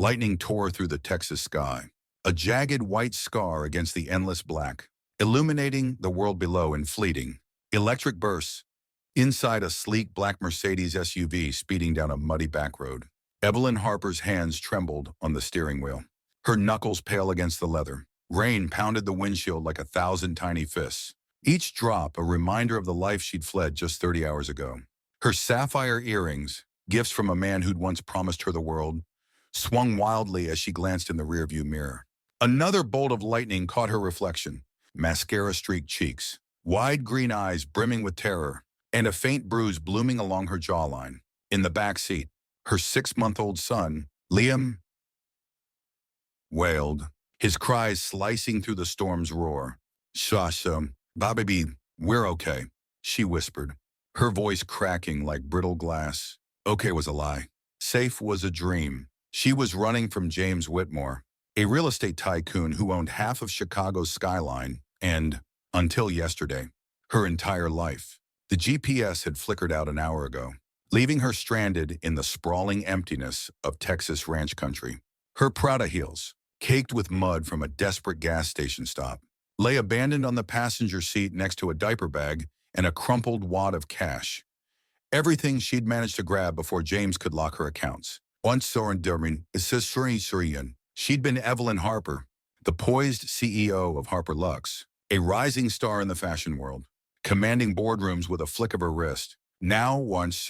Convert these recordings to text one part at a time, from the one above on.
Lightning tore through the Texas sky, a jagged white scar against the endless black, illuminating the world below in fleeting, electric bursts. Inside a sleek black Mercedes SUV speeding down a muddy back road, Evelyn Harper's hands trembled on the steering wheel, her knuckles pale against the leather. Rain pounded the windshield like 1,000 tiny fists, each drop a reminder of the life she'd fled just 30 hours ago. Her sapphire earrings, gifts from a man who'd once promised her the world, swung wildly as she glanced in the rearview mirror. Another bolt of lightning caught her reflection, mascara-streaked cheeks, wide green eyes brimming with terror, and a faint bruise blooming along her jawline. In the back seat, her 6-month-old son, Liam, wailed, his cries slicing through the storm's roar. "Shasha, Baby, we're okay," she whispered, her voice cracking like brittle glass. Okay was a lie. Safe was a dream. She was running from James Whitmore, a real estate tycoon who owned half of Chicago's skyline and, until yesterday, her entire life. The GPS had flickered out an hour ago, leaving her stranded in the sprawling emptiness of Texas ranch country. Her Prada heels, caked with mud from a desperate gas station stop, lay abandoned on the passenger seat next to a diaper bag and a crumpled wad of cash. Everything she'd managed to grab before James could lock her accounts. Once Soren Dermin, she'd been Evelyn Harper, the poised CEO of Harper Luxe, a rising star in the fashion world, commanding boardrooms with a flick of her wrist. Now once,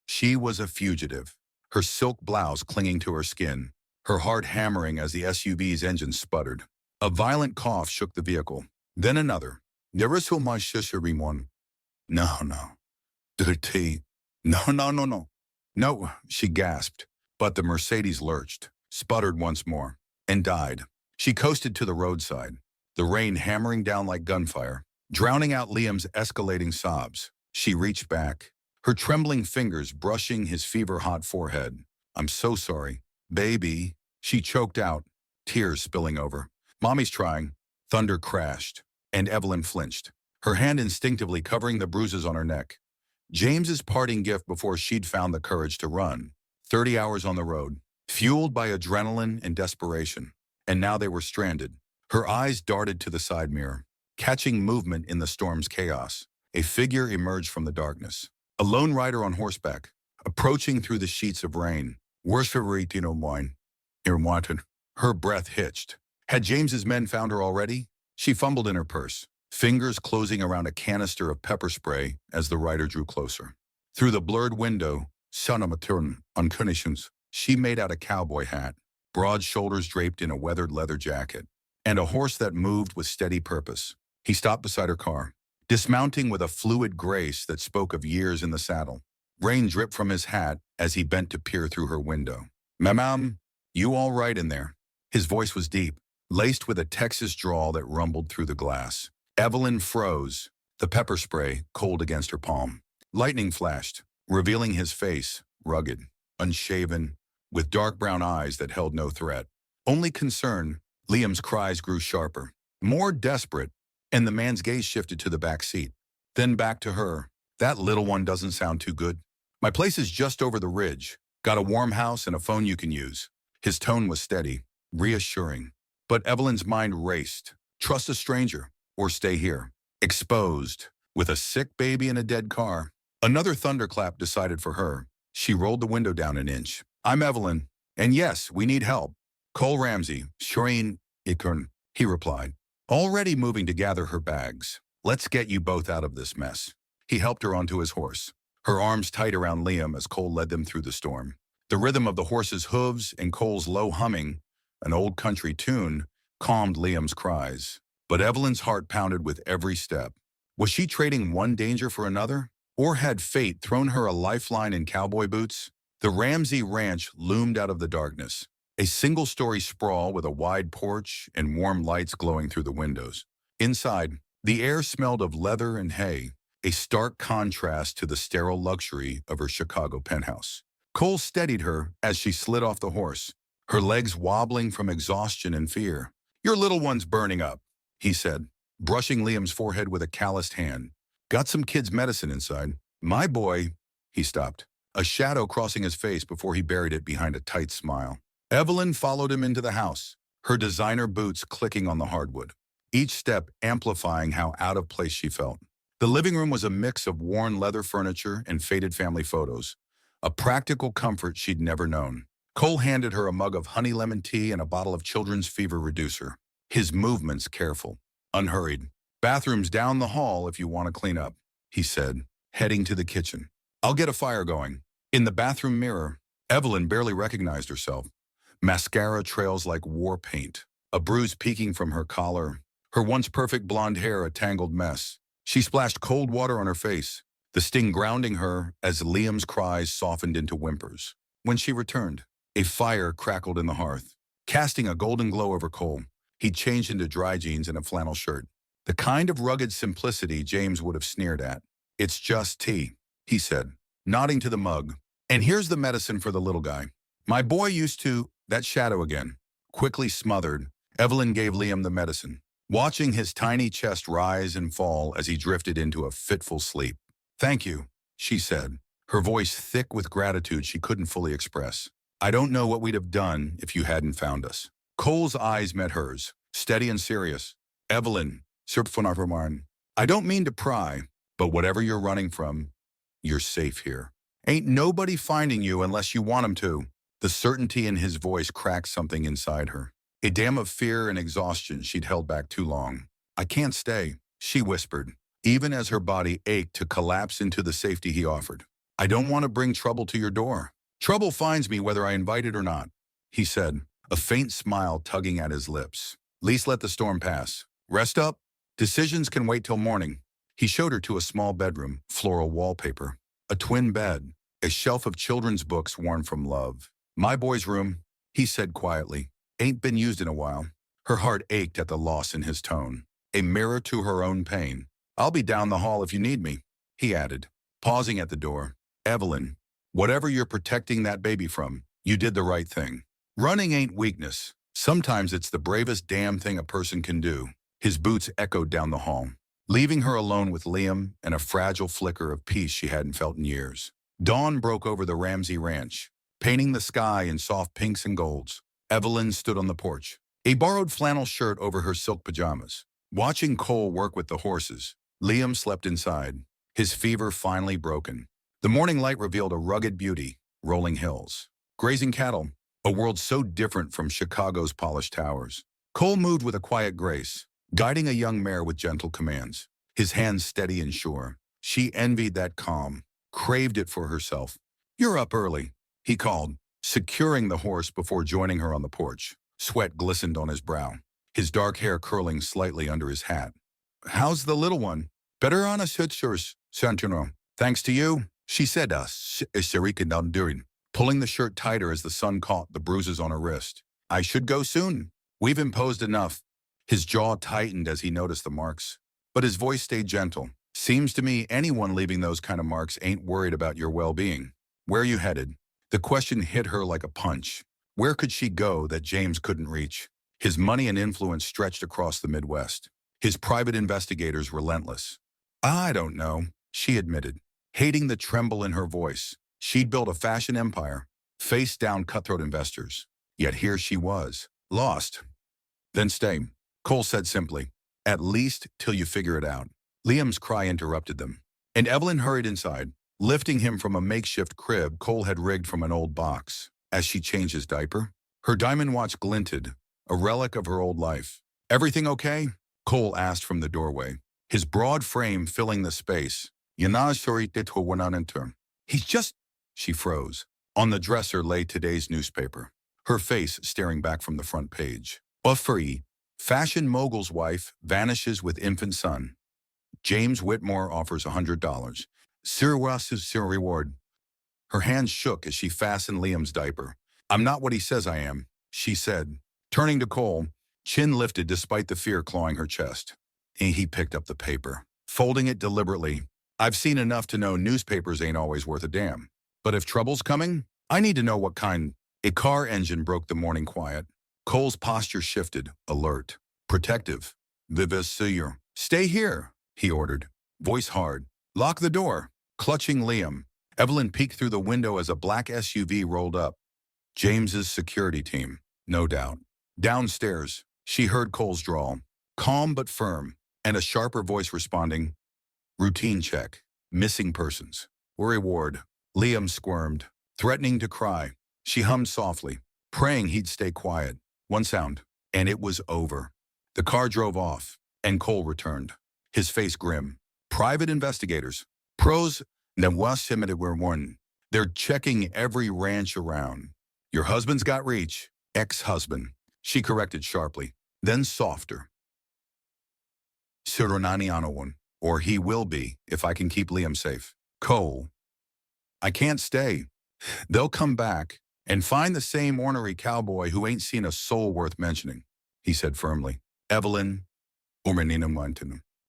she was a fugitive, her silk blouse clinging to her skin, her heart hammering as the SUV's engine sputtered. A violent cough shook the vehicle, then another. No. Dirty. No. No, she gasped, but the Mercedes lurched, sputtered once more, and died. She coasted to the roadside, the rain hammering down like gunfire, drowning out Liam's escalating sobs. She reached back, her trembling fingers brushing his fever-hot forehead. "I'm so sorry, baby," she choked out, tears spilling over. "Mommy's trying." Thunder crashed, and Evelyn flinched, her hand instinctively covering the bruises on her neck. James's parting gift before she'd found the courage to run. 30 hours on the road, fueled by adrenaline and desperation. And now they were stranded. Her eyes darted to the side mirror, catching movement in the storm's chaos. A figure emerged from the darkness. A lone rider on horseback, approaching through the sheets of rain. "Worst favorito mine. Wanted." Her breath hitched. Had James's men found her already? She fumbled in her purse, fingers closing around a canister of pepper spray as the rider drew closer. Through the blurred window, she made out a cowboy hat, broad shoulders draped in a weathered leather jacket, and a horse that moved with steady purpose. He stopped beside her car, dismounting with a fluid grace that spoke of years in the saddle. Rain dripped from his hat as he bent to peer through her window. "Ma'am, you all right in there?" His voice was deep, laced with a Texas drawl that rumbled through the glass. Evelyn froze, the pepper spray cold against her palm. Lightning flashed, revealing his face, rugged, unshaven, with dark brown eyes that held no threat. Only concern. Liam's cries grew sharper, more desperate, and the man's gaze shifted to the back seat. Then back to her. "That little one doesn't sound too good. My place is just over the ridge. Got a warm house and a phone you can use." His tone was steady, reassuring. But Evelyn's mind raced. Trust a stranger, or stay here. Exposed, with a sick baby and a dead car. Another thunderclap decided for her. She rolled the window down an inch. "I'm Evelyn, and yes, we need help." "Cole Ramsey, Shireen Ikern," he replied, already moving to gather her bags. "Let's get you both out of this mess." He helped her onto his horse, her arms tight around Liam as Cole led them through the storm. The rhythm of the horse's hooves and Cole's low humming, an old country tune, calmed Liam's cries. But Evelyn's heart pounded with every step. Was she trading one danger for another? Or had fate thrown her a lifeline in cowboy boots? The Ramsey Ranch loomed out of the darkness, a single-story sprawl with a wide porch and warm lights glowing through the windows. Inside, the air smelled of leather and hay, a stark contrast to the sterile luxury of her Chicago penthouse. Cole steadied her as she slid off the horse, her legs wobbling from exhaustion and fear. "Your little one's burning up," he said, brushing Liam's forehead with a calloused hand. "Got some kid's medicine inside." "My boy," he stopped, a shadow crossing his face before he buried it behind a tight smile. Evelyn followed him into the house, her designer boots clicking on the hardwood, each step amplifying how out of place she felt. The living room was a mix of worn leather furniture and faded family photos, a practical comfort she'd never known. Cole handed her a mug of honey lemon tea and a bottle of children's fever reducer, his movements careful, unhurried. "Bathroom's down the hall if you want to clean up," he said, heading to the kitchen. "I'll get a fire going." In the bathroom mirror, Evelyn barely recognized herself. Mascara trails like war paint, a bruise peeking from her collar, her once perfect blonde hair a tangled mess. She splashed cold water on her face, the sting grounding her as Liam's cries softened into whimpers. When she returned, a fire crackled in the hearth, casting a golden glow over Cole. He changed into dry jeans and a flannel shirt, the kind of rugged simplicity James would have sneered at. "It's just tea," he said, nodding to the mug. "And here's the medicine for the little guy. My boy used to—" That shadow again. Quickly smothered, Evelyn gave Liam the medicine, watching his tiny chest rise and fall as he drifted into a fitful sleep. "Thank you," she said, her voice thick with gratitude she couldn't fully express. "I don't know what we'd have done if you hadn't found us." Cole's eyes met hers, steady and serious. "Evelyn, I don't mean to pry, but whatever you're running from, you're safe here. Ain't nobody finding you unless you want 'em to." The certainty in his voice cracked something inside her, a dam of fear and exhaustion she'd held back too long. "I can't stay," she whispered, even as her body ached to collapse into the safety he offered. "I don't want to bring trouble to your door. Trouble finds me whether I invite it or not," he said, a faint smile tugging at his lips. "Least let the storm pass. Rest up. Decisions can wait till morning." He showed her to a small bedroom, floral wallpaper, a twin bed, a shelf of children's books worn from love. "My boy's room," he said quietly, "ain't been used in a while." Her heart ached at the loss in his tone, a mirror to her own pain. "I'll be down the hall if you need me," he added, pausing at the door. "Evelyn, whatever you're protecting that baby from, you did the right thing. Running ain't weakness. Sometimes it's the bravest damn thing a person can do." His boots echoed down the hall, leaving her alone with Liam and a fragile flicker of peace she hadn't felt in years. Dawn broke over the Ramsey ranch, painting the sky in soft pinks and golds. Evelyn stood on the porch, a borrowed flannel shirt over her silk pajamas, watching Cole work with the horses. Liam slept inside, his fever finally broken. The morning light revealed a rugged beauty, rolling hills, grazing cattle, a world so different from Chicago's polished towers. Cole moved with a quiet grace, guiding a young mare with gentle commands, his hands steady and sure. She envied that calm, craved it for herself. "You're up early," he called, securing the horse before joining her on the porch. Sweat glistened on his brow, his dark hair curling slightly under his hat. "How's the little one?" "Better on a sutures, Santino. Thanks to you," she said, pulling the shirt tighter as the sun caught the bruises on her wrist. "I should go soon. We've imposed enough." His jaw tightened as he noticed the marks, but his voice stayed gentle. "Seems to me anyone leaving those kind of marks ain't worried about your well-being. Where are you headed?" The question hit her like a punch. Where could she go that James couldn't reach? His money and influence stretched across the Midwest, his private investigators relentless. "I don't know," she admitted, hating the tremble in her voice. She'd built a fashion empire, faced down cutthroat investors. Yet here she was, lost. "Then stay," Cole said simply, "at least till you figure it out." Liam's cry interrupted them, and Evelyn hurried inside, lifting him from a makeshift crib Cole had rigged from an old box. As she changed his diaper, her diamond watch glinted, a relic of her old life. "Everything okay?" Cole asked from the doorway, his broad frame filling the space. "He's just—" She froze. On the dresser lay today's newspaper, her face staring back from the front page. "Buffy, fashion mogul's wife vanishes with infant son. James Whitmore offers $100. Sir reward." Her hands shook as she fastened Liam's diaper. "I'm not what he says I am," she said, turning to Cole, chin lifted despite the fear clawing her chest. He picked up the paper, folding it deliberately. "I've seen enough to know newspapers ain't always worth a damn. But if trouble's coming, I need to know what kind." A car engine broke the morning quiet. Cole's posture shifted, alert, protective. "Vivis, stay here," he ordered, voice hard. "Lock the door." Clutching Liam, Evelyn peeked through the window as a black SUV rolled up. James's security team, no doubt. Downstairs, she heard Cole's drawl, calm but firm, and a sharper voice responding, routine check, missing persons. Worry ward. Liam squirmed, threatening to cry. She hummed softly, praying he'd stay quiet. One sound, and it was over. The car drove off, and Cole returned, his face grim. Private investigators, pros, were one. They're checking every ranch around. Your husband's got reach, ex-husband, she corrected sharply, then softer. Suronani one, or he will be if I can keep Liam safe. Cole. I can't stay. They'll come back and find the same ornery cowboy who ain't seen a soul worth mentioning, he said firmly. Evelyn,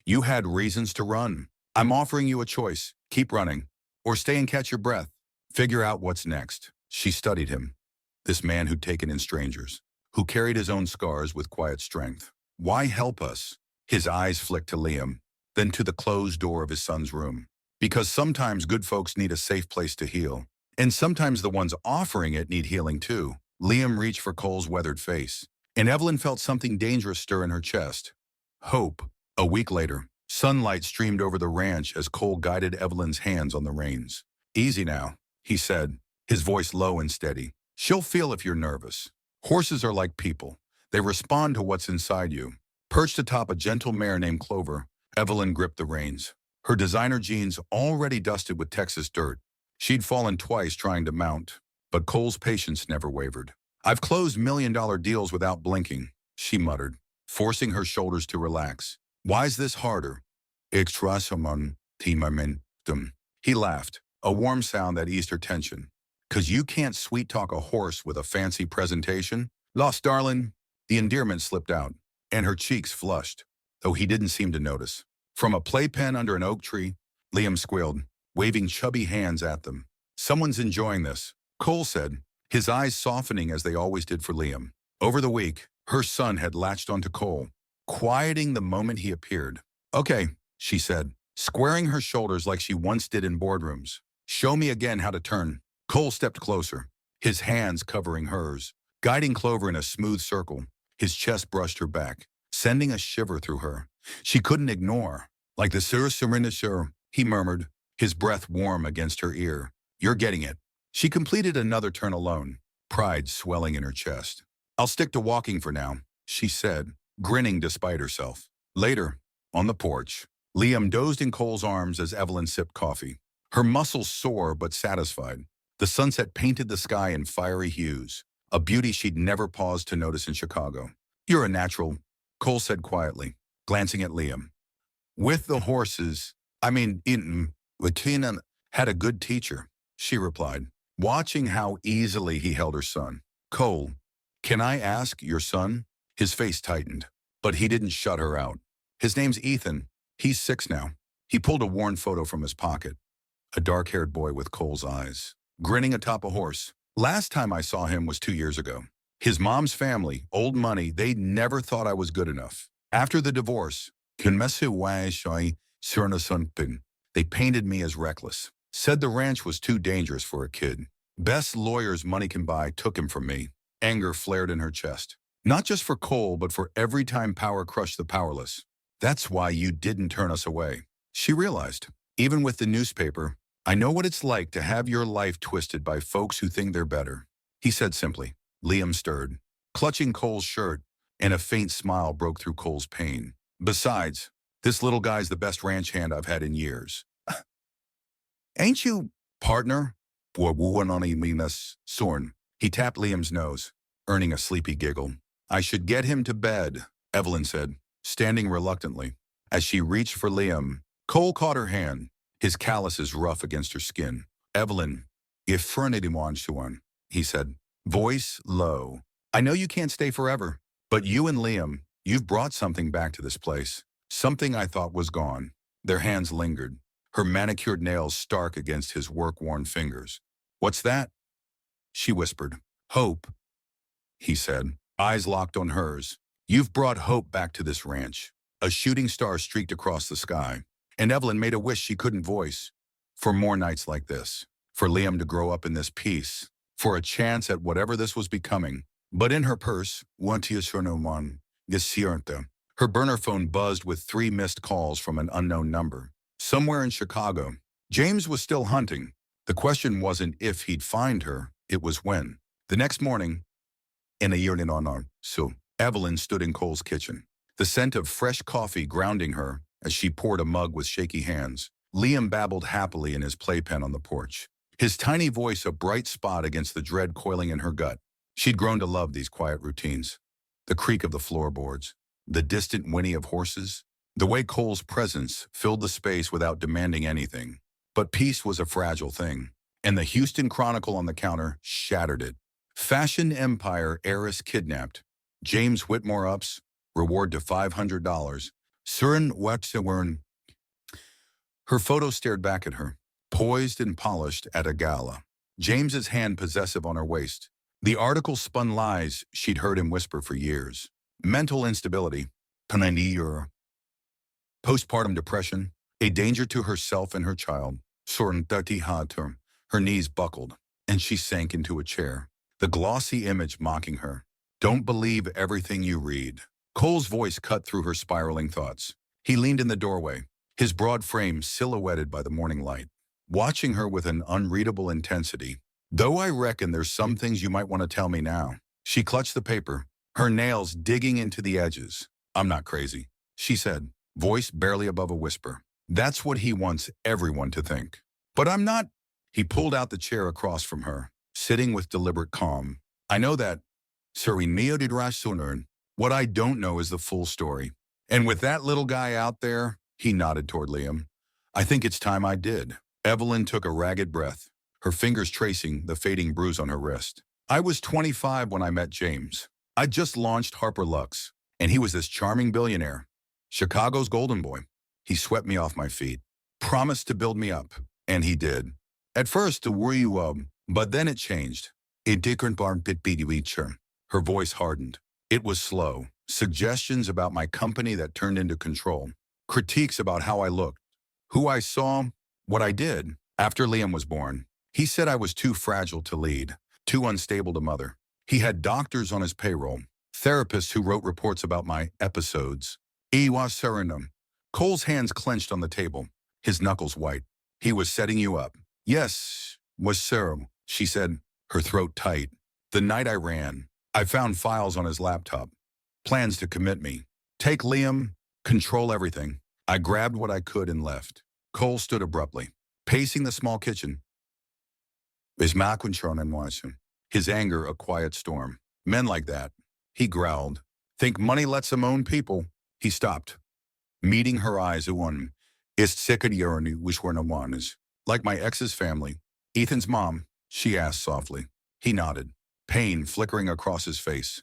you had reasons to run. I'm offering you a choice. Keep running, or stay and catch your breath. Figure out what's next. She studied him, this man who'd taken in strangers, who carried his own scars with quiet strength. Why help us? His eyes flicked to Liam, then to the closed door of his son's room. Because sometimes good folks need a safe place to heal, and sometimes the ones offering it need healing too. Liam reached for Cole's weathered face, and Evelyn felt something dangerous stir in her chest. Hope. A week later, sunlight streamed over the ranch as Cole guided Evelyn's hands on the reins. Easy now, he said, his voice low and steady. She'll feel if you're nervous. Horses are like people. They respond to what's inside you. Perched atop a gentle mare named Clover, Evelyn gripped the reins, her designer jeans already dusted with Texas dirt. She'd fallen twice trying to mount, but Cole's patience never wavered. I've closed million-dollar deals without blinking, she muttered, forcing her shoulders to relax. Why's this harder? Extrasamon timamentum. He laughed, a warm sound that eased her tension. 'Cause you can't sweet-talk a horse with a fancy presentation? Lost, darling. The endearment slipped out, and her cheeks flushed, though he didn't seem to notice. From a playpen under an oak tree, Liam squealed, waving chubby hands at them. Someone's enjoying this, Cole said, his eyes softening as they always did for Liam. Over the week, her son had latched onto Cole, quieting the moment he appeared. Okay, she said, squaring her shoulders like she once did in boardrooms. Show me again how to turn. Cole stepped closer, his hands covering hers, guiding Clover in a smooth circle. His chest brushed her back, sending a shiver through her. She couldn't ignore. Like the Sir, he murmured, his breath warm against her ear. You're getting it. She completed another turn alone, pride swelling in her chest. I'll stick to walking for now, she said, grinning despite herself. Later, on the porch, Liam dozed in Cole's arms as Evelyn sipped coffee, her muscles sore but satisfied. The sunset painted the sky in fiery hues, a beauty she'd never paused to notice in Chicago. You're a natural, Cole said quietly, glancing at Liam. With the horses, Latina had a good teacher, she replied, watching how easily he held her son. Cole, can I ask your son? His face tightened, but he didn't shut her out. His name's Ethan. He's 6 now. He pulled a worn photo from his pocket. A dark-haired boy with Cole's eyes, grinning atop a horse. Last time I saw him was 2 years ago. His mom's family, old money, they never thought I was good enough. After the divorce, they painted me as reckless. Said the ranch was too dangerous for a kid. Best lawyers money can buy took him from me. Anger flared in her chest. Not just for Cole, but for every time power crushed the powerless. That's why you didn't turn us away. She realized, even with the newspaper, I know what it's like to have your life twisted by folks who think they're better. He said simply. Liam stirred, clutching Cole's shirt, and a faint smile broke through Cole's pain. Besides, this little guy's the best ranch hand I've had in years. Ain't you, partner? Sorn. He tapped Liam's nose, earning a sleepy giggle. I should get him to bed, Evelyn said, standing reluctantly. As she reached for Liam, Cole caught her hand, his calluses rough against her skin. Evelyn, if Fernandimon, he said, voice low. I know you can't stay forever, but you and Liam, you've brought something back to this place. Something I thought was gone. Their hands lingered, her manicured nails stark against his work-worn fingers. What's that? She whispered. Hope, he said, eyes locked on hers. You've brought hope back to this ranch. A shooting star streaked across the sky, and Evelyn made a wish she couldn't voice. For more nights like this, for Liam to grow up in this peace, for a chance at whatever this was becoming. But in her purse, her burner phone buzzed with 3 missed calls from an unknown number. Somewhere in Chicago, James was still hunting. The question wasn't if he'd find her, it was when. The next morning, in a year so Evelyn stood in Cole's kitchen, the scent of fresh coffee grounding her as she poured a mug with shaky hands. Liam babbled happily in his playpen on the porch, his tiny voice a bright spot against the dread coiling in her gut. She'd grown to love these quiet routines. The creak of the floorboards, the distant whinny of horses, the way Cole's presence filled the space without demanding anything. But peace was a fragile thing, and the Houston Chronicle on the counter shattered it. Fashion empire heiress kidnapped. James Whitmore ups, reward to $500. Surin Wexewern. Her photo stared back at her, poised and polished at a gala. James's hand possessive on her waist. The article spun lies she'd heard him whisper for years. Mental instability, postpartum depression, a danger to herself and her child. Her knees buckled, and she sank into a chair, the glossy image mocking her. Don't believe everything you read. Cole's voice cut through her spiraling thoughts. He leaned in the doorway, his broad frame silhouetted by the morning light, watching her with an unreadable intensity. Though I reckon there's some things you might want to tell me now. She clutched the paper, her nails digging into the edges. I'm not crazy, she said, voice barely above a whisper. That's what he wants everyone to think. But I'm not. He pulled out the chair across from her, sitting with deliberate calm. I know that. What I don't know is the full story. And with that little guy out there, he nodded toward Liam. I think it's time I did. Evelyn took a ragged breath, her fingers tracing the fading bruise on her wrist. I was 25 when I met James. I'd just launched Harper Lux, and he was this charming billionaire. Chicago's golden boy. He swept me off my feet, promised to build me up, and he did. At first, but then it changed. Her voice hardened. It was slow. Suggestions about my company that turned into control. Critiques about how I looked, who I saw, what I did. After Liam was born, he said I was too fragile to lead, too unstable to mother. He had doctors on his payroll, therapists who wrote reports about my episodes. Cole's hands clenched on the table, his knuckles white. He was setting you up. Yes, was Sarah, she said, her throat tight. The night I ran, I found files on his laptop, plans to commit me. Take Liam, control everything. I grabbed what I could and left. Cole stood abruptly, pacing the small kitchen. His anger a quiet storm. Men like that, he growled. Think money lets them own people. He stopped, meeting her eyes at one. Like my ex's family. Ethan's mom, she asked softly. He nodded, pain flickering across his face.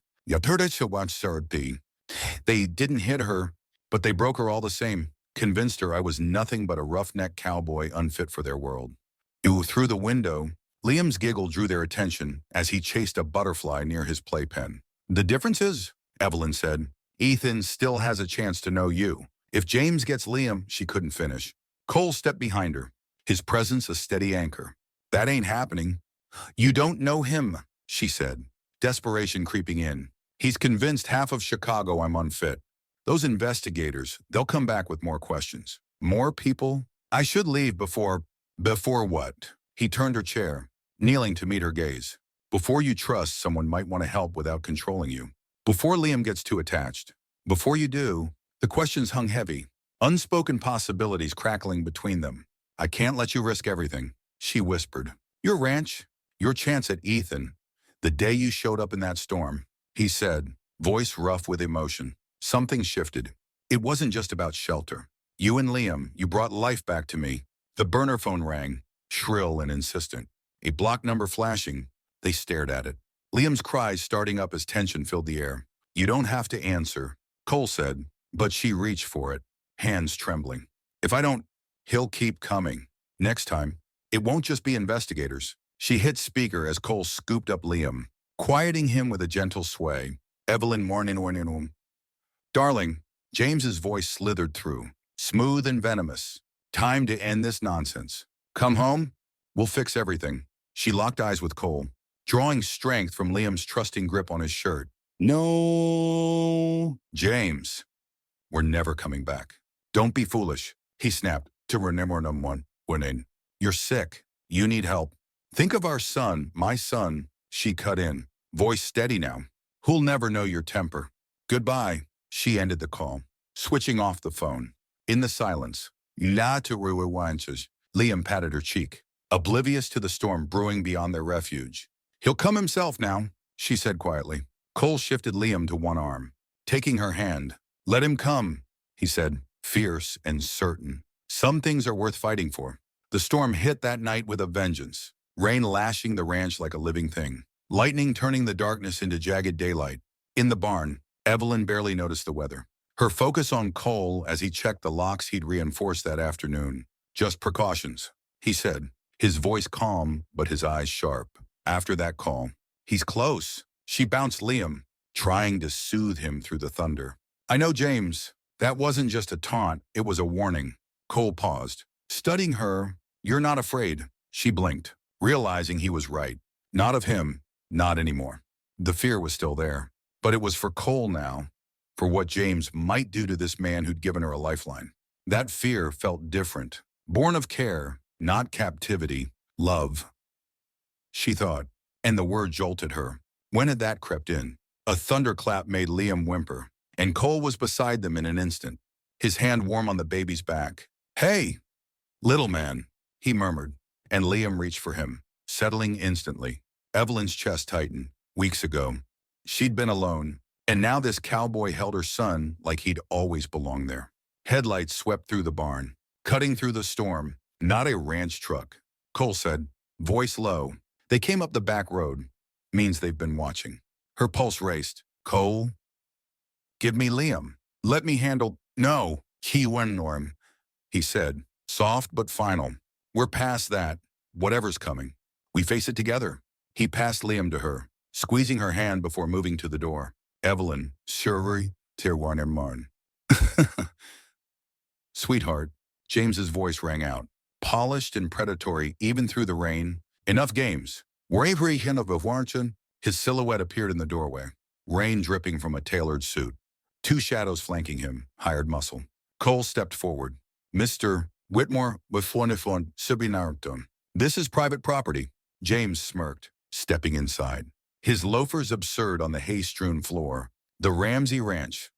They didn't hit her, but they broke her all the same. Convinced her I was nothing but a roughneck cowboy unfit for their world. Through the window, Liam's giggle drew their attention as he chased a butterfly near his playpen. The difference is, Evelyn said, Ethan still has a chance to know you. If James gets Liam, she couldn't finish. Cole stepped behind her, his presence a steady anchor. That ain't happening. You don't know him, she said, desperation creeping in. He's convinced half of Chicago I'm unfit. Those investigators, they'll come back with more questions. More people? I should leave before what? He turned her chair, kneeling to meet her gaze. Before you trust someone might want to help without controlling you. Before Liam gets too attached. Before you do, the questions hung heavy, unspoken possibilities crackling between them. I can't let you risk everything, she whispered. Your ranch, your chance at Ethan, the day you showed up in that storm, he said, voice rough with emotion. Something shifted. It wasn't just about shelter. You and Liam, you brought life back to me. The burner phone rang, shrill and insistent. A block number flashing. They stared at it. Liam's cries starting up as tension filled the air. You don't have to answer, Cole said, but she reached for it, hands trembling. If I don't, he'll keep coming. Next time, it won't just be investigators. She hit speaker as Cole scooped up Liam, quieting him with a gentle sway. Evelyn morning. Darling, James's voice slithered through, smooth and venomous. Time to end this nonsense. Come home? We'll fix everything. She locked eyes with Cole, drawing strength from Liam's trusting grip on his shirt. No, James, we're never coming back. Don't be foolish, he snapped. To remember one, you're sick. You need help. Think of our son, my son, she cut in, voice steady now. Who'll never know your temper. Goodbye, she ended the call, switching off the phone. In the silence, La to Ruiwanches, Liam patted her cheek, oblivious to the storm brewing beyond their refuge. He'll come himself now, she said quietly. Cole shifted Liam to one arm, taking her hand. Let him come, he said, fierce and certain. Some things are worth fighting for. The storm hit that night with a vengeance, rain lashing the ranch like a living thing, lightning turning the darkness into jagged daylight. In the barn, Evelyn barely noticed the weather, her focus on Cole as he checked the locks he'd reinforced that afternoon. Just precautions, he said, his voice calm but his eyes sharp. After that call, he's close, she bounced Liam, trying to soothe him through the thunder. I know, James, that wasn't just a taunt, it was a warning. Cole paused, studying her. You're not afraid, she blinked, realizing he was right. Not of him, not anymore. The fear was still there, but it was for Cole now, for what James might do to this man who'd given her a lifeline. That fear felt different, born of care, not captivity, love. She thought, and the word jolted her. When had that crept in? A thunderclap made Liam whimper, and Cole was beside them in an instant, his hand warm on the baby's back. Hey, little man, he murmured, and Liam reached for him, settling instantly. Evelyn's chest tightened. Weeks ago, she'd been alone, and now this cowboy held her son like he'd always belonged there. Headlights swept through the barn, cutting through the storm. Not a ranch truck, Cole said, voice low. They came up the back road. Means they've been watching. Her pulse raced. Cole? Give me Liam. Let me handle. No, he went Norm, he said, soft but final. We're past that. Whatever's coming. We face it together. He passed Liam to her, squeezing her hand before moving to the door. Evelyn, Sherry, Terwarner Marn. Sweetheart, James's voice rang out, polished and predatory even through the rain. Enough games. Bravery hin of Warrington. His silhouette appeared in the doorway, rain dripping from a tailored suit. Two shadows flanking him, hired muscle. Cole stepped forward. Mr. Whitmore, Wiflonifon, Sibinarton. This is private property. James smirked, stepping inside. His loafers absurd on the hay-strewn floor. The Ramsey Ranch.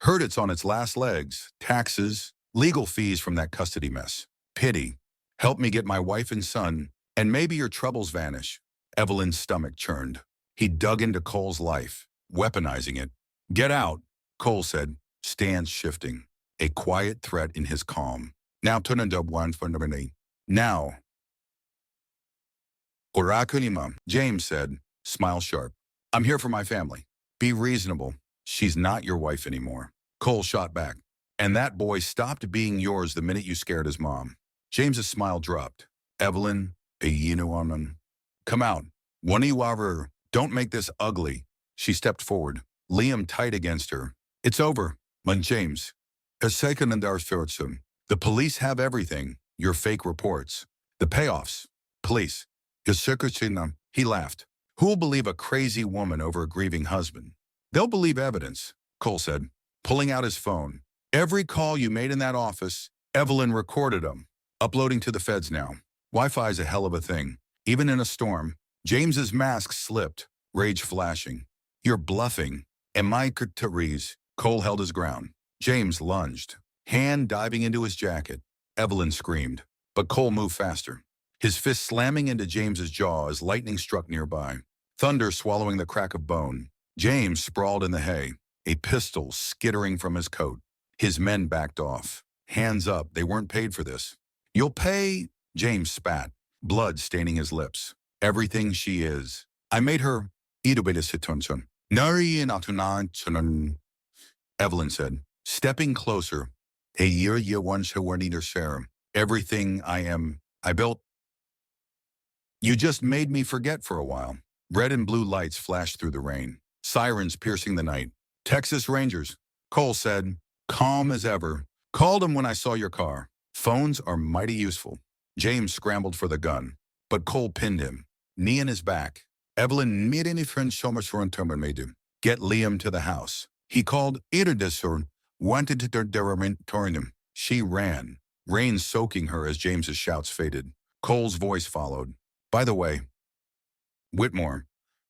Heard it's on its last legs. Taxes, legal fees from that custody mess. Pity. Help me get my wife and son, and maybe your troubles vanish. Evelyn's stomach churned. He dug into Cole's life, weaponizing it. Get out, Cole said, stance shifting, a quiet threat in his calm. Now turn into one fundamentally. Now. Orakulima, James said, smile sharp. I'm here for my family. Be reasonable. She's not your wife anymore. Cole shot back. And that boy stopped being yours the minute you scared his mom. James's smile dropped. Evelyn, come out. Waniwaver, don't make this ugly. She stepped forward, Liam tight against her. It's over, Mun James. The police have everything. Your fake reports. The payoffs. Police. He laughed. Who'll believe a crazy woman over a grieving husband? They'll believe evidence, Cole said, pulling out his phone. Every call you made in that office, Evelyn recorded them. Uploading to the feds now. Wi-Fi's a hell of a thing. Even in a storm, James's mask slipped, rage flashing. You're bluffing. Am I Therese? Cole held his ground. James lunged, hand diving into his jacket. Evelyn screamed, but Cole moved faster, his fist slamming into James's jaw as lightning struck nearby. Thunder swallowing the crack of bone. James sprawled in the hay, a pistol skittering from his coat. His men backed off. Hands up, they weren't paid for this. You'll pay, James spat, blood staining his lips. Everything she is. I made her. Evelyn said, stepping closer. A year once her were neither share. Everything I am, I built. You just made me forget for a while. Red and blue lights flashed through the rain. Sirens piercing the night. Texas Rangers, Cole said, calm as ever. Called them when I saw your car. Phones are mighty useful. James scrambled for the gun. but Cole pinned him, knee in his back. Evelyn made any friends made him get Liam to the house. He called Edison, wanted to torn him. She ran, rain soaking her as James's shouts faded. Cole's voice followed. By the way, Whitmore,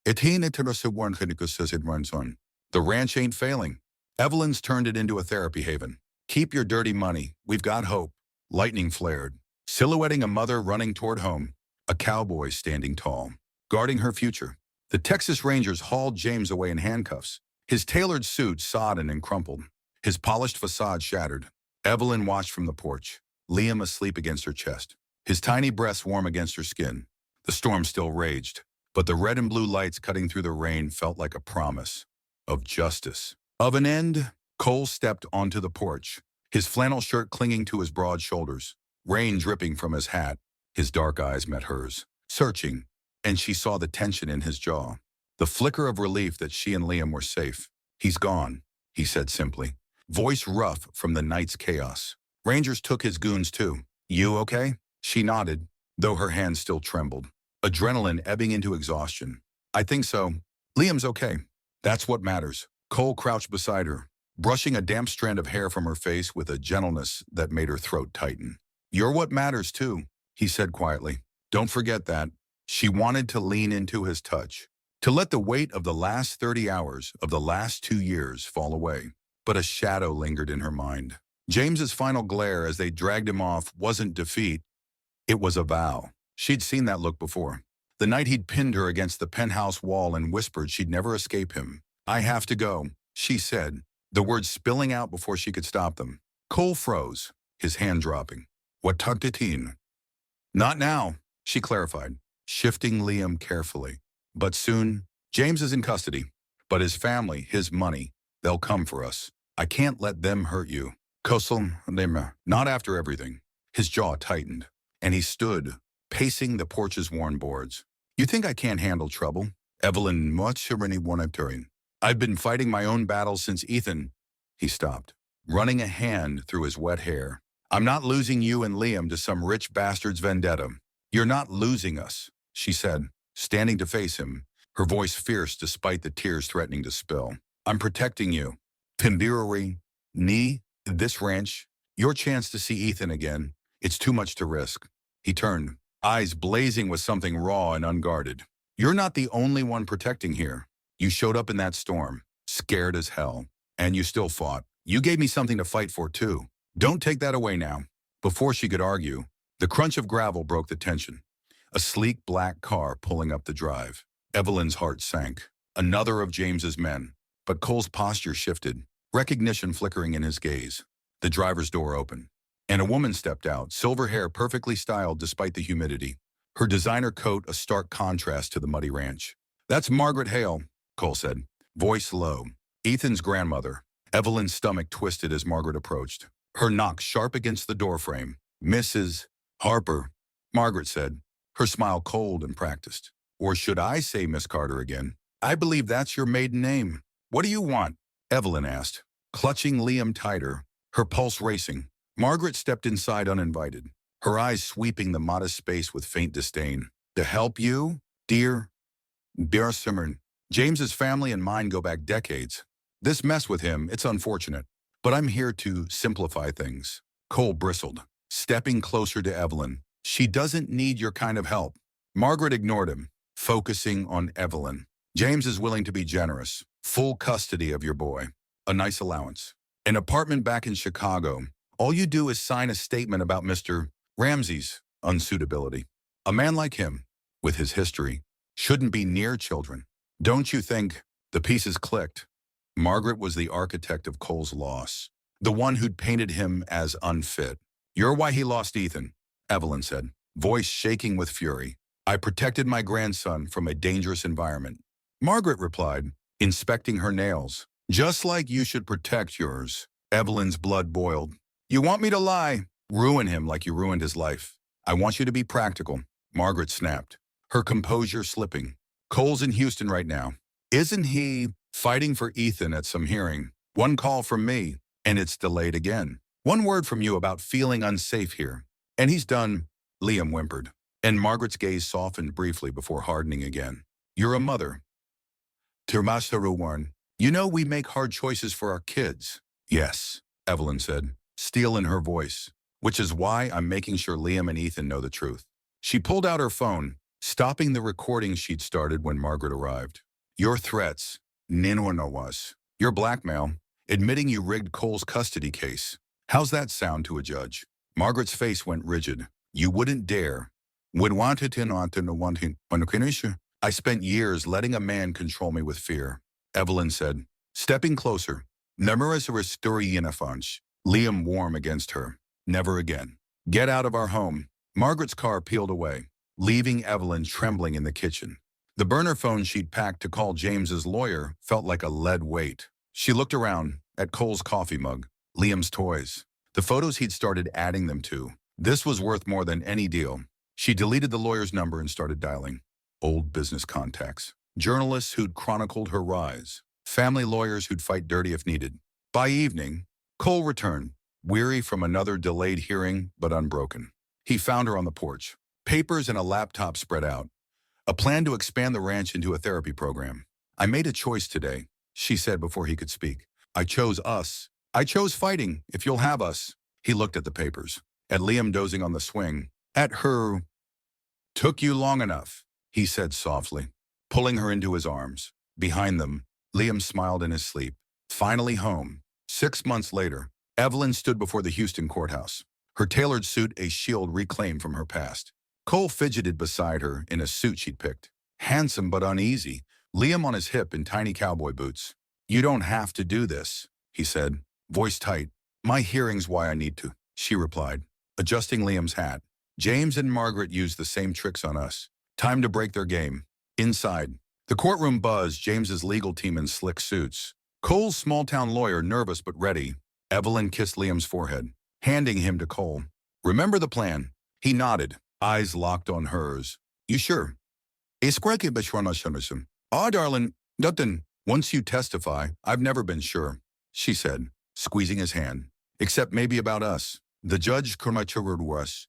says it runs on. The ranch ain't failing. Evelyn's turned it into a therapy haven. Keep your dirty money. We've got hope. Lightning flared, silhouetting a mother running toward home, a cowboy standing tall, guarding her future. The Texas Rangers hauled James away in handcuffs, his tailored suit sodden and crumpled, his polished facade shattered. Evelyn watched from the porch, Liam asleep against her chest, his tiny breasts warm against her skin. The storm still raged, but the red and blue lights cutting through the rain felt like a promise of justice. Of an end, Cole stepped onto the porch, his flannel shirt clinging to his broad shoulders, rain dripping from his hat. His dark eyes met hers, searching, and she saw the tension in his jaw, the flicker of relief that she and Liam were safe. He's gone, he said simply, voice rough from the night's chaos. Rangers took his goons too. You okay? She nodded, though her hands still trembled, adrenaline ebbing into exhaustion. I think so. Liam's okay. That's what matters. Cole crouched beside her, brushing a damp strand of hair from her face with a gentleness that made her throat tighten. You're what matters too, he said quietly. Don't forget that. She wanted to lean into his touch, to let the weight of the last 30 hours of the last 2 years fall away. But a shadow lingered in her mind. James's final glare as they dragged him off wasn't defeat. It was a vow. She'd seen that look before. The night he'd pinned her against the penthouse wall and whispered she'd never escape him. I have to go, she said, the words spilling out before she could stop them. Cole froze, his hand dropping. What tucked it in? Not now, she clarified, shifting Liam carefully. But soon, James is in custody. But his family, his money, they'll come for us. I can't let them hurt you. Not after everything. His jaw tightened, and he stood, pacing the porch's worn boards. You think I can't handle trouble? Evelyn, I've been fighting my own battles since Ethan. He stopped, running a hand through his wet hair. I'm not losing you and Liam to some rich bastard's vendetta. You're not losing us, she said, standing to face him, her voice fierce despite the tears threatening to spill. I'm protecting you. Pimbirori, this ranch, your chance to see Ethan again. It's too much to risk. He turned, eyes blazing with something raw and unguarded. You're not the only one protecting here. You showed up in that storm, scared as hell, and you still fought. You gave me something to fight for too. Don't take that away now. Before she could argue, the crunch of gravel broke the tension. A sleek black car pulling up the drive. Evelyn's heart sank. Another of James's men. But Cole's posture shifted, recognition flickering in his gaze. The driver's door opened, and a woman stepped out, silver hair perfectly styled despite the humidity. Her designer coat a stark contrast to the muddy ranch. That's Margaret Hale, Cole said, voice low. Ethan's grandmother. Evelyn's stomach twisted as Margaret approached, her knock sharp against the doorframe. Mrs. Harper, Margaret said, her smile cold and practiced. Or should I say Miss Carter again? I believe that's your maiden name. What do you want? Evelyn asked, clutching Liam tighter, her pulse racing. Margaret stepped inside uninvited, her eyes sweeping the modest space with faint disdain. To help you, dear Simon. James's family and mine go back decades. This mess with him, it's unfortunate. But I'm here to simplify things. Cole bristled, stepping closer to Evelyn. She doesn't need your kind of help. Margaret ignored him, focusing on Evelyn. James is willing to be generous. Full custody of your boy. A nice allowance. An apartment back in Chicago. All you do is sign a statement about Mr. Ramsey's unsuitability. A man like him, with his history, shouldn't be near children. Don't you think? The pieces clicked. Margaret was the architect of Cole's loss, the one who'd painted him as unfit. You're why he lost Ethan, Evelyn said, voice shaking with fury. I protected my grandson from a dangerous environment. Margaret replied, inspecting her nails. Just like you should protect yours. Evelyn's blood boiled. You want me to lie? Ruin him like you ruined his life. I want you to be practical. Margaret snapped, her composure slipping. Cole's in Houston right now. Isn't he fighting for Ethan at some hearing? One call from me, and it's delayed again. One word from you about feeling unsafe here. And he's done, Liam whimpered. And Margaret's gaze softened briefly before hardening again. You're a mother. Tirmasaru warned. You know we make hard choices for our kids. Yes, Evelyn said, steel in her voice, which is why I'm making sure Liam and Ethan know the truth. She pulled out her phone, stopping the recording she'd started when Margaret arrived. Your threats, Ninwanawas. Your blackmail, admitting you rigged Cole's custody case. How's that sound to a judge? Margaret's face went rigid. You wouldn't dare. I spent years letting a man control me with fear, Evelyn said, stepping closer. Liam warm against her. Never again. Get out of our home. Margaret's car peeled away, leaving Evelyn trembling in the kitchen. The burner phone she'd packed to call James's lawyer felt like a lead weight. She looked around at Cole's coffee mug, Liam's toys, the photos he'd started adding them to. This was worth more than any deal. She deleted the lawyer's number and started dialing. Old business contacts, journalists who'd chronicled her rise, family lawyers who'd fight dirty if needed. By evening, Cole returned, weary from another delayed hearing but unbroken. He found her on the porch, papers and a laptop spread out, a plan to expand the ranch into a therapy program. I made a choice today, she said before he could speak. I chose us. I chose fighting, if you'll have us. He looked at the papers, at Liam dozing on the swing, at her. Took you long enough, he said softly, pulling her into his arms. Behind them, Liam smiled in his sleep. Finally home. 6 months later, Evelyn stood before the Houston courthouse, her tailored suit a shield reclaimed from her past. Cole fidgeted beside her in a suit she'd picked. Handsome but uneasy, Liam on his hip in tiny cowboy boots. You don't have to do this, he said, voice tight. My hearing's why I need to, she replied, adjusting Liam's hat. James and Margaret used the same tricks on us. Time to break their game. Inside, the courtroom buzzed, James's legal team in slick suits. Cole's small-town lawyer nervous but ready. Evelyn kissed Liam's forehead, handing him to Cole. Remember the plan? He nodded, eyes locked on hers. You sure? Ah, darling, nothing. Once you testify, I've never been sure, she said, squeezing his hand. Except maybe about us. The judge was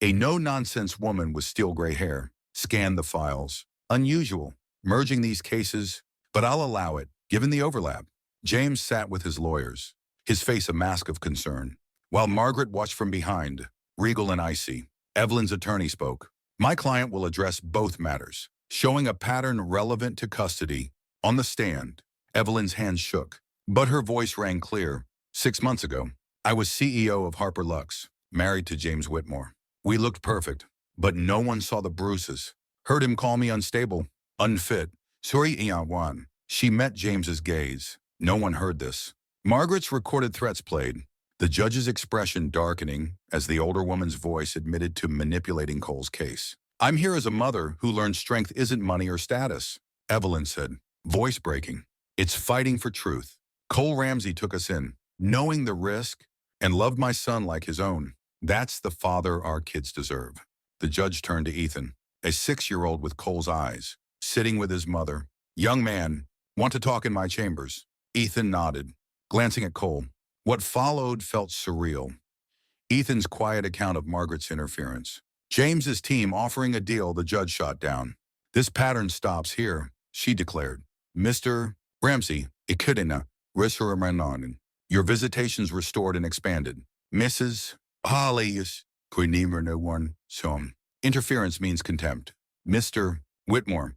a no-nonsense woman with steel gray hair. Scanned the files. Unusual, merging these cases, but I'll allow it, given the overlap. James sat with his lawyers, his face a mask of concern, while Margaret watched from behind, regal and icy. Evelyn's attorney spoke. My client will address both matters, showing a pattern relevant to custody. On the stand, Evelyn's hands shook, but her voice rang clear. 6 months ago, I was CEO of Harper Lux, married to James Whitmore. We looked perfect, but no one saw the bruises. Heard him call me unstable, unfit. Sorry, Ian. She met James's gaze. No one heard this. Margaret's recorded threats played, the judge's expression darkening as the older woman's voice admitted to manipulating Cole's case. I'm here as a mother who learned strength isn't money or status, Evelyn said, voice breaking. It's fighting for truth. Cole Ramsey took us in, knowing the risk, and loved my son like his own. That's the father our kids deserve. The judge turned to Ethan, a 6-year-old with Cole's eyes, sitting with his mother. Young man, want to talk in my chambers? Ethan nodded, glancing at Cole. What followed felt surreal. Ethan's quiet account of Margaret's interference. James's team offering a deal the judge shot down. This pattern stops here, she declared. Mr. Ramsey, ikudina, risuraman. Your visitations restored and expanded. Mrs. Holly's, no one, som. Interference means contempt. Mr. Whitmore,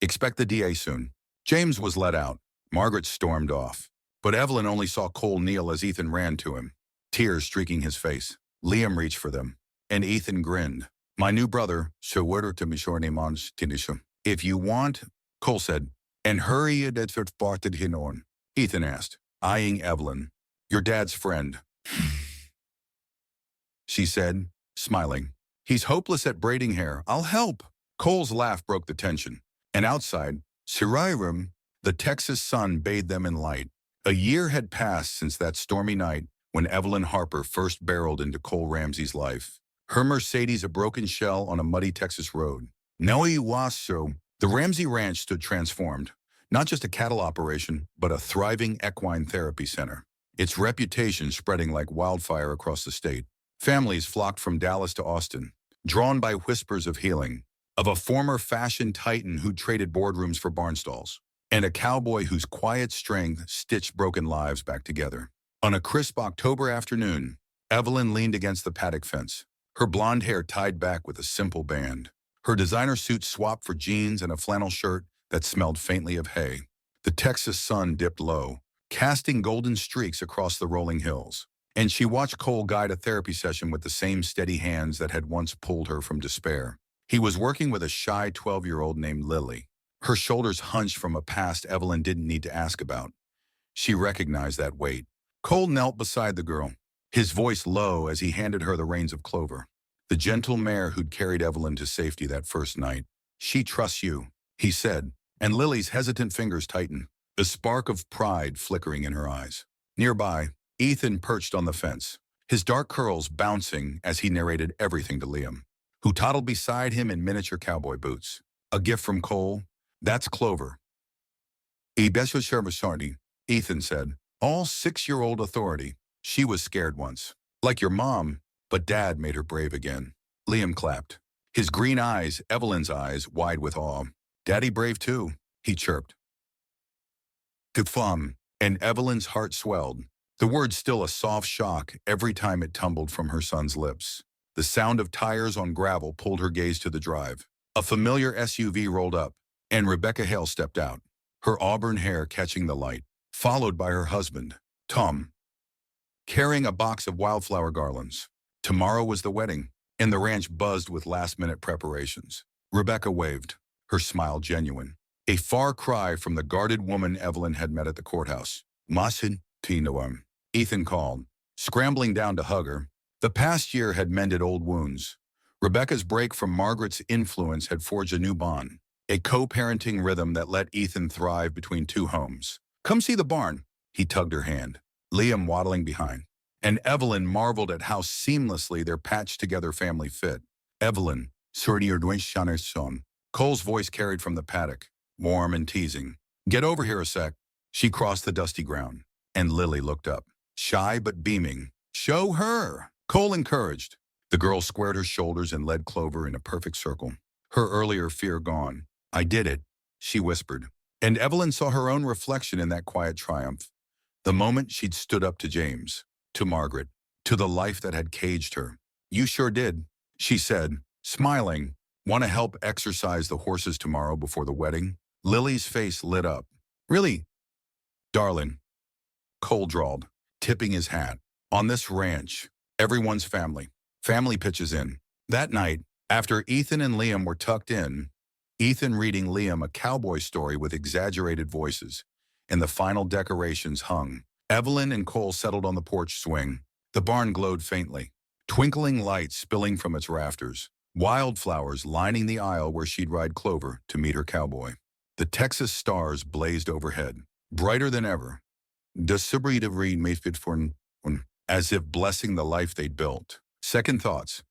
expect the DA soon. James was let out. Margaret stormed off. But Evelyn only saw Cole kneel as Ethan ran to him, tears streaking his face. Liam reached for them, and Ethan grinned. My new brother, if you want, Cole said, and hurry it. Ethan asked, eyeing Evelyn. Your dad's friend. She said, smiling. He's hopeless at braiding hair. I'll help. Cole's laugh broke the tension. And outside, Sirairum, the Texas sun bathed them in light. A year had passed since that stormy night when Evelyn Harper first barreled into Cole Ramsey's life. Her Mercedes a broken shell on a muddy Texas road. The Ramsey Ranch stood transformed. Not just a cattle operation, but a thriving equine therapy center. Its reputation spreading like wildfire across the state. Families flocked from Dallas to Austin, drawn by whispers of healing, of a former fashion titan who traded boardrooms for barn stalls, and a cowboy whose quiet strength stitched broken lives back together. On a crisp October afternoon, Evelyn leaned against the paddock fence, her blonde hair tied back with a simple band, her designer suit swapped for jeans and a flannel shirt that smelled faintly of hay. The Texas sun dipped low, casting golden streaks across the rolling hills, and she watched Cole guide a therapy session with the same steady hands that had once pulled her from despair. He was working with a shy 12-year-old named Lily. Her shoulders hunched from a past Evelyn didn't need to ask about. She recognized that weight. Cole knelt beside the girl, his voice low as he handed her the reins of Clover, the gentle mare who'd carried Evelyn to safety that first night. "She trusts you," he said, and Lily's hesitant fingers tightened, a spark of pride flickering in her eyes. Nearby, Ethan perched on the fence, his dark curls bouncing as he narrated everything to Liam, who toddled beside him in miniature cowboy boots. "A gift from Cole? That's Clover." "E beso Sharmasardi," Ethan said, all 6-year-old authority. "She was scared once, like your mom, but Dad made her brave again." Liam clapped, his green eyes, Evelyn's eyes, wide with awe. "Daddy brave too," he chirped. "Kfam," and Evelyn's heart swelled, the word still a soft shock every time it tumbled from her son's lips. The sound of tires on gravel pulled her gaze to the drive. A familiar SUV rolled up, and Rebecca Hale stepped out, her auburn hair catching the light, followed by her husband, Tom, carrying a box of wildflower garlands. Tomorrow was the wedding, and the ranch buzzed with last-minute preparations. Rebecca waved, her smile genuine, a far cry from the guarded woman Evelyn had met at the courthouse. "Masin Tinoam," Ethan called, scrambling down to hug her. The past year had mended old wounds. Rebecca's break from Margaret's influence had forged a new bond, a co-parenting rhythm that let Ethan thrive between two homes. "Come see the barn," he tugged her hand, Liam waddling behind, and Evelyn marveled at how seamlessly their patched-together family fit. "Evelyn, sorry you're doing son." Cole's voice carried from the paddock, warm and teasing. "Get over here a sec." She crossed the dusty ground, and Lily looked up, shy but beaming. "Show her," Cole encouraged. The girl squared her shoulders and led Clover in a perfect circle, her earlier fear gone. "I did it," she whispered, and Evelyn saw her own reflection in that quiet triumph. The moment she'd stood up to James, to Margaret, to the life that had caged her. "You sure did," she said, smiling. "Want to help exercise the horses tomorrow before the wedding?" Lily's face lit up. "Really, darling," Cole drawled, tipping his hat. "On this ranch, everyone's family. Family pitches in." That night, after Ethan and Liam were tucked in, Ethan reading Liam a cowboy story with exaggerated voices, and the final decorations hung, Evelyn and Cole settled on the porch swing. The barn glowed faintly, twinkling lights spilling from its rafters, wildflowers lining the aisle where she'd ride Clover to meet her cowboy. The Texas stars blazed overhead, brighter than ever. "The Subrita read made fit for as if blessing the life they'd built. Second thoughts.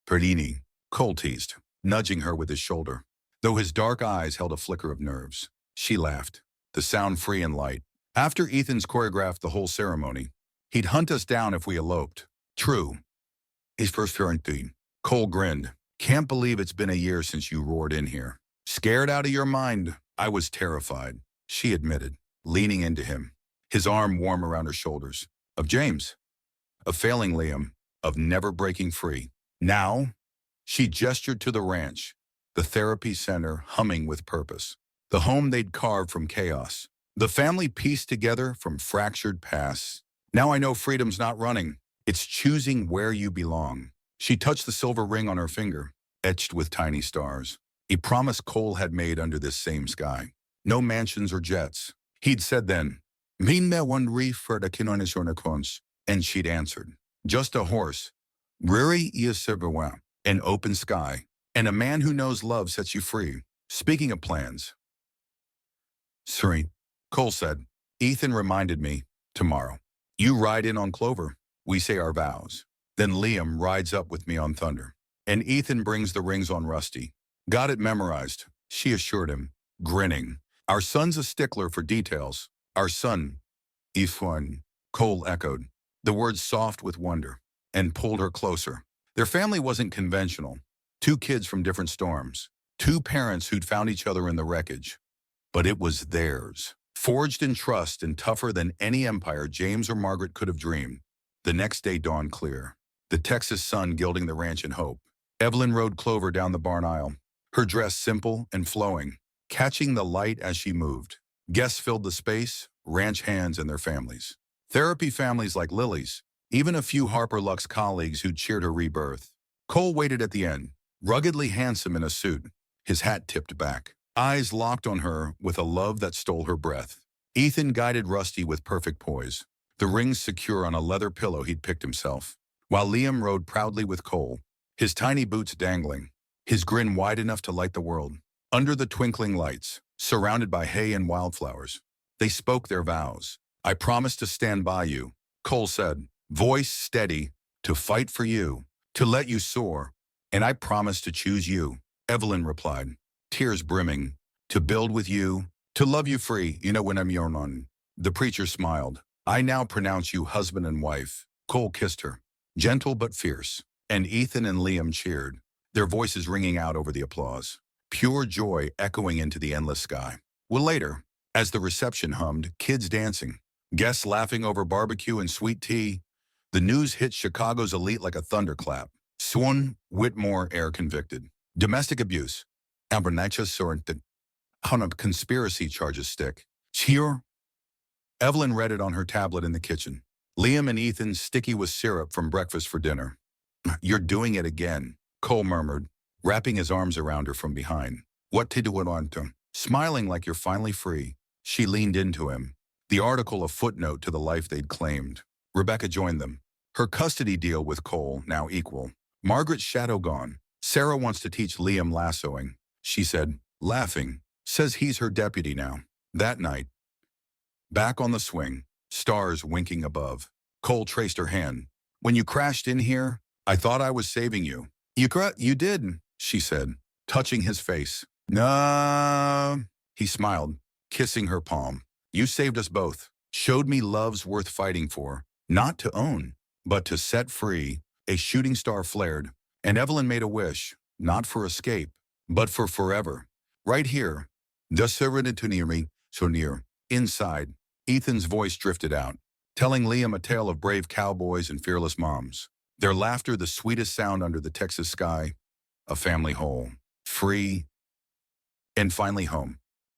"Perdini," Cole teased, nudging her with his shoulder, though his dark eyes held a flicker of nerves. She laughed, the sound free and light. "After Ethan's choreographed the whole ceremony, he'd hunt us down if we eloped." "True. His first quarantine." Cole grinned. "Can't believe it's been a year since you roared in here." "Scared out of your mind." "I was terrified," she admitted, leaning into him, his arm warm around her shoulders. "Of James, of failing Liam, of never breaking free. Now," she gestured to the ranch, the therapy center humming with purpose, the home they'd carved from chaos, the family pieced together from fractured pasts. "Now I know freedom's not running. It's choosing where you belong." She touched the silver ring on her finger, etched with tiny stars, a promise Cole had made under this same sky. No mansions or jets. He'd said then, "Mean me one reef for the kinonis," and she'd answered, "Just a horse. Riri Iaseberwa, an open sky, and a man who knows love sets you free." Speaking of plans. "Serene," Cole said. "Ethan reminded me, tomorrow. You ride in on Clover. We say our vows. Then Liam rides up with me on Thunder. And Ethan brings the rings on Rusty." "Got it memorized," she assured him, grinning. "Our son's a stickler for details." "Our son," Ifwan, Cole echoed, the words soft with wonder. and pulled her closer. Their family wasn't conventional. Two kids from different storms. Two parents who'd found each other in the wreckage. But it was theirs. Forged in trust and tougher than any empire James or Margaret could have dreamed. The next day dawned clear. The Texas sun gilding the ranch in hope. Evelyn rode Clover down the barn aisle, her dress simple and flowing, catching the light as she moved. Guests filled the space, ranch hands and their families. Therapy families like Lily's, even a few Harper Lux colleagues who'd cheered her rebirth. Cole waited at the end, ruggedly handsome in a suit, his hat tipped back. Eyes locked on her with a love that stole her breath. Ethan guided Rusty with perfect poise, the rings secure on a leather pillow he'd picked himself, while Liam rode proudly with Cole, his tiny boots dangling, his grin wide enough to light the world. Under the twinkling lights, surrounded by hay and wildflowers, they spoke their vows. "I promise to stand by you," Cole said, voice steady, "to fight for you, to let you soar, and I promise to choose you," Evelyn replied, tears brimming, "to build with you, to love you free, you know when I'm your one." The preacher smiled. "I now pronounce you husband and wife." Cole kissed her, gentle but fierce, and Ethan and Liam cheered, their voices ringing out over the applause, pure joy echoing into the endless sky. Well, later, as the reception hummed, kids dancing, guests laughing over barbecue and sweet tea, the news hit Chicago's elite like a thunderclap. Swan Whitmore air convicted. Domestic abuse. Abernathy sorted on a conspiracy charges stick. Cheer. Evelyn read it on her tablet in the kitchen. Liam and Ethan sticky with syrup from breakfast for dinner. "You're doing it again," Cole murmured, wrapping his arms around her from behind. "What to do it on to?" Smiling like you're finally free, she leaned into him, the article a footnote to the life they'd claimed. Rebecca joined them, her custody deal with Cole now equal. Margaret's shadow gone. "Sarah wants to teach Liam lassoing," she said, laughing. "Says he's her deputy now." That night, back on the swing, stars winking above, Cole traced her hand. "When you crashed in here, I thought I was saving you." You did," she said, touching his face. "No," he smiled, kissing her palm. "You saved us both. Showed me love's worth fighting for. Not to own, but to set free." A shooting star flared, and Evelyn made a wish, not for escape, but for forever. Right here. "Just serenity near me, so near." Inside, Ethan's voice drifted out, telling Liam a tale of brave cowboys and fearless moms. Their laughter the sweetest sound under the Texas sky. A family whole. Free. And finally home.